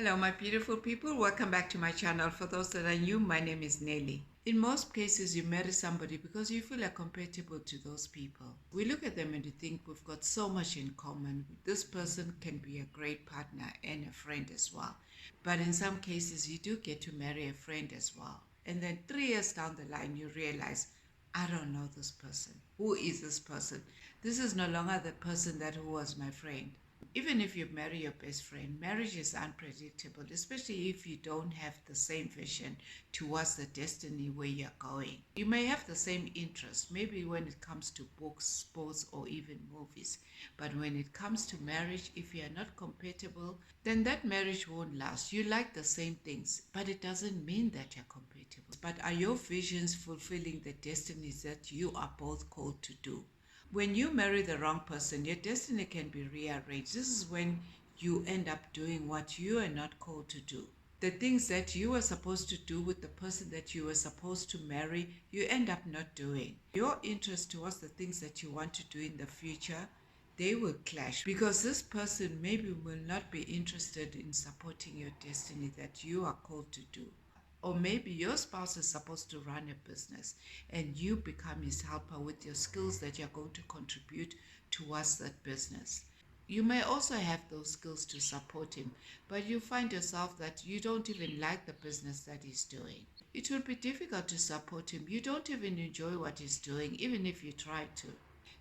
Hello my beautiful people, welcome back to my channel. For those that are new, my name is Nelly. In most cases you marry somebody because you feel compatible to those people. We look at them and we think we've got so much in common. This person can be a great partner and a friend as well. But in some cases you do get to marry a friend as well. And then 3 years down the line you realize, I don't know this person. Who is this person? This is no longer the person that who was my friend. Even if you marry your best friend, marriage is unpredictable, especially if you don't have the same vision towards the destiny where you're going. You may have the same interest, maybe when it comes to books, sports, or even movies. But when it comes to marriage, if you are not compatible, then that marriage won't last. You like the same things, but it doesn't mean that you're compatible. But are your visions fulfilling the destinies that you are both called to do? When you marry the wrong person, your destiny can be rearranged. This is when you end up doing what you are not called to do. The things that you were supposed to do with the person that you were supposed to marry, you end up not doing. Your interest towards the things that you want to do in the future, they will clash because this person maybe will not be interested in supporting your destiny that you are called to do. Or maybe your spouse is supposed to run a business and you become his helper with your skills that you're going to contribute towards that business. You may also have those skills to support him, but you find yourself that you don't even like the business that he's doing. It will be difficult to support him. You don't even enjoy what he's doing, even if you try to.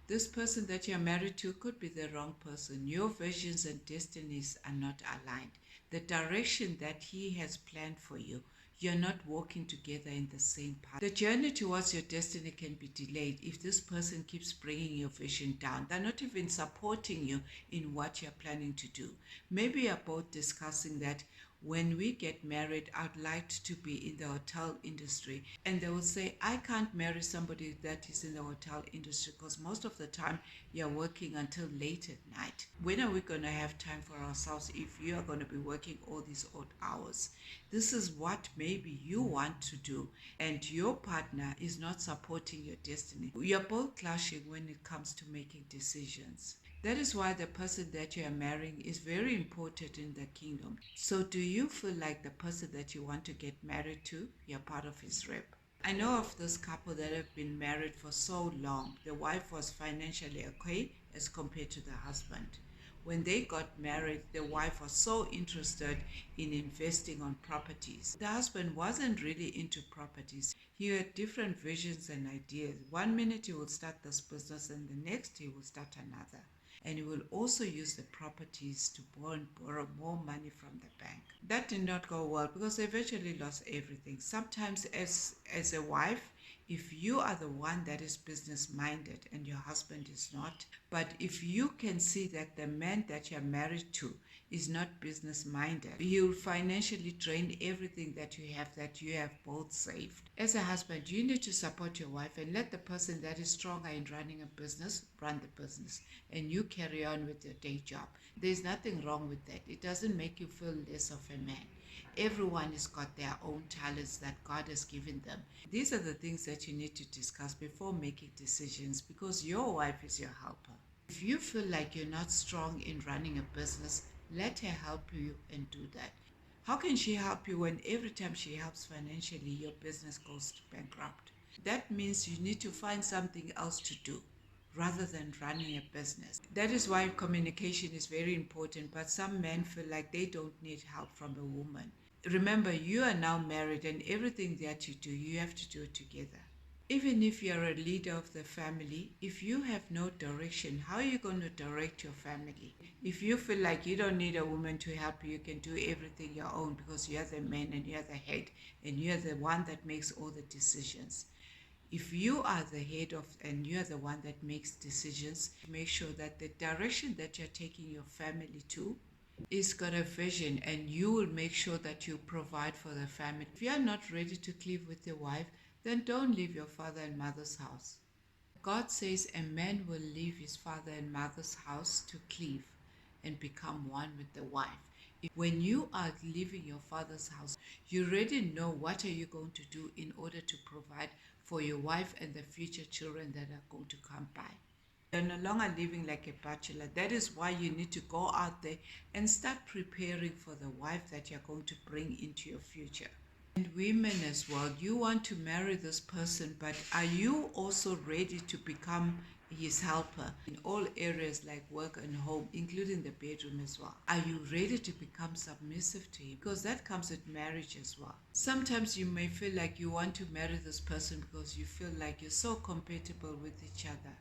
This person that you're married to could be the wrong person. Your visions and destinies are not aligned. The direction that he has planned for you, you're not walking together in the same path. The journey towards your destiny can be delayed if this person keeps bringing your vision down. They're not even supporting you in what you're planning to do. Maybe you're both discussing that when we get married, I'd like to be in the hotel industry. And they will say, I can't marry somebody that is in the hotel industry because most of the time you're working until late at night. When are we going to have time for ourselves if you are going to be working all these odd hours? This is what maybe you want to do and your partner is not supporting your destiny. You're both clashing when it comes to making decisions. That is why the person that you are marrying is very important in the kingdom. So do you feel like the person that you want to get married to, you're part of his rep? I know of this couple that have been married for so long. The wife was financially okay as compared to the husband. When they got married, the wife was so interested in investing on properties. The husband wasn't really into properties. He had different visions and ideas. One minute he will start this business and the next he will start another. And he will also use the properties to borrow more money from the bank. That did not go well because they eventually lost everything. Sometimes as a wife, if you are the one that is business minded and your husband is not, but if you can see that the man that you're married to is not business minded, he'll financially drain everything that you have both saved. As a husband, you need to support your wife and let the person that is stronger in running a business run the business and you carry on with your day job. There's nothing wrong with that. It doesn't make you feel less of a man. Everyone has got their own talents that God has given them. These are the things that you need to discuss before making decisions because your wife is your helper. If you feel like you're not strong in running a business, let her help you and do that. How can she help you when every time she helps financially, your business goes bankrupt? That means you need to find something else to do rather than running a business. That is why communication is very important, but some men feel like they don't need help from a woman. Remember, you are now married and everything that you do, you have to do it together. Even if you're a leader of the family, if you have no direction, how are you going to direct your family? If you feel like you don't need a woman to help you, you can do everything your own because you're the man and you're the head and you're the one that makes all the decisions. If you are the head of and you're the one that makes decisions, make sure that the direction that you're taking your family to is got a vision and you will make sure that you provide for the family. If you're not ready to cleave with your wife, then don't leave your father and mother's house. God says a man will leave his father and mother's house to cleave and become one with the wife. When you are leaving your father's house, you already know what are you going to do in order to provide for your wife and the future children that are going to come by. You're no longer living like a bachelor. That is why you need to go out there and start preparing for the wife that you're going to bring into your future. And women as well, you want to marry this person, but are you also ready to become his helper in all areas like work and home, including the bedroom as well? Are you ready to become submissive to him? Because that comes with marriage as well. Sometimes you may feel like you want to marry this person because you feel like you're so compatible with each other.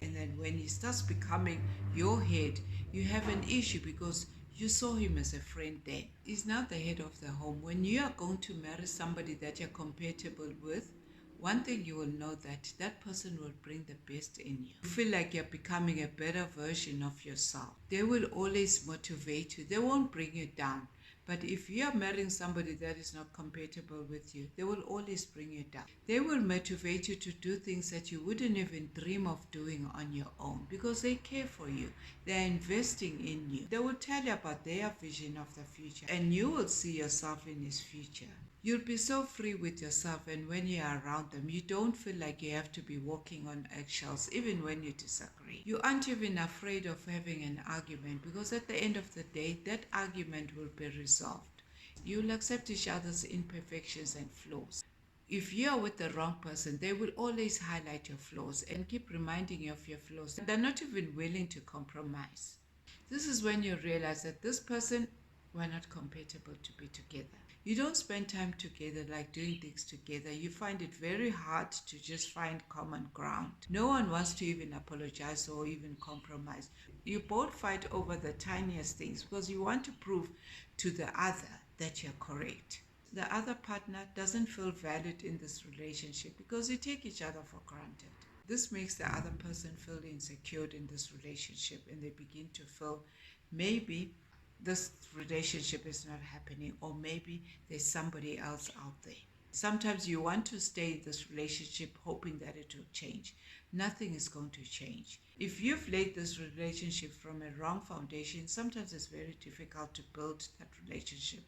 And then when he starts becoming your head, you have an issue because you saw him as a friend then. He's now the head of the home. When you are going to marry somebody that you're compatible with, one thing you will know that that person will bring the best in you. You feel like you're becoming a better version of yourself. They will always motivate you. They won't bring you down. But if you are marrying somebody that is not compatible with you, they will always bring you down. They will motivate you to do things that you wouldn't even dream of doing on your own because they care for you. They're investing in you. They will tell you about their vision of the future and you will see yourself in his future. You'll be so free with yourself, and when you're around them, you don't feel like you have to be walking on eggshells, even when you disagree. You aren't even afraid of having an argument because at the end of the day, that argument will be resolved. You'll accept each other's imperfections and flaws. If you are with the wrong person, they will always highlight your flaws and keep reminding you of your flaws. They're not even willing to compromise. This is when you realize that this person, we're not compatible to be together. You don't spend time together like doing things together. You find it very hard to just find common ground. No one wants to even apologize or even compromise. You both fight over the tiniest things because you want to prove to the other that you're correct. The other partner doesn't feel valued in this relationship because you take each other for granted. This makes the other person feel insecure in this relationship and they begin to feel maybe this relationship is not happening or maybe there's somebody else out there. Sometimes you want to stay in this relationship hoping that it will change. Nothing is going to change. If you've laid this relationship from a wrong foundation, sometimes it's very difficult to build that relationship,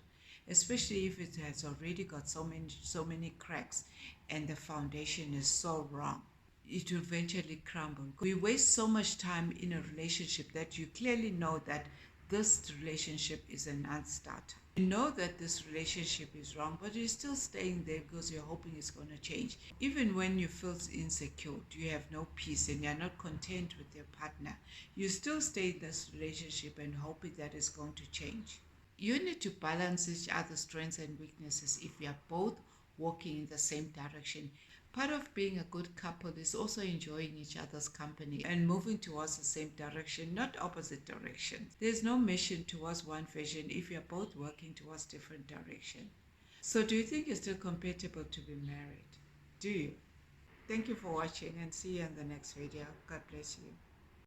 especially if it has already got so many cracks and the foundation is so wrong. It will eventually crumble. We waste so much time in a relationship that you clearly know that this relationship is a non-starter. You know that this relationship is wrong, but you're still staying there because you're hoping it's going to change. Even when you feel insecure, you have no peace and you're not content with your partner, you still stay in this relationship and hoping that it's going to change. You need to balance each other's strengths and weaknesses if you are both walking in the same direction. Part of being a good couple is also enjoying each other's company and moving towards the same direction, not opposite directions. There's no mission towards one vision if you're both working towards different directions. So do you think you're still compatible to be married? Do you? Thank you for watching and see you in the next video. God bless you.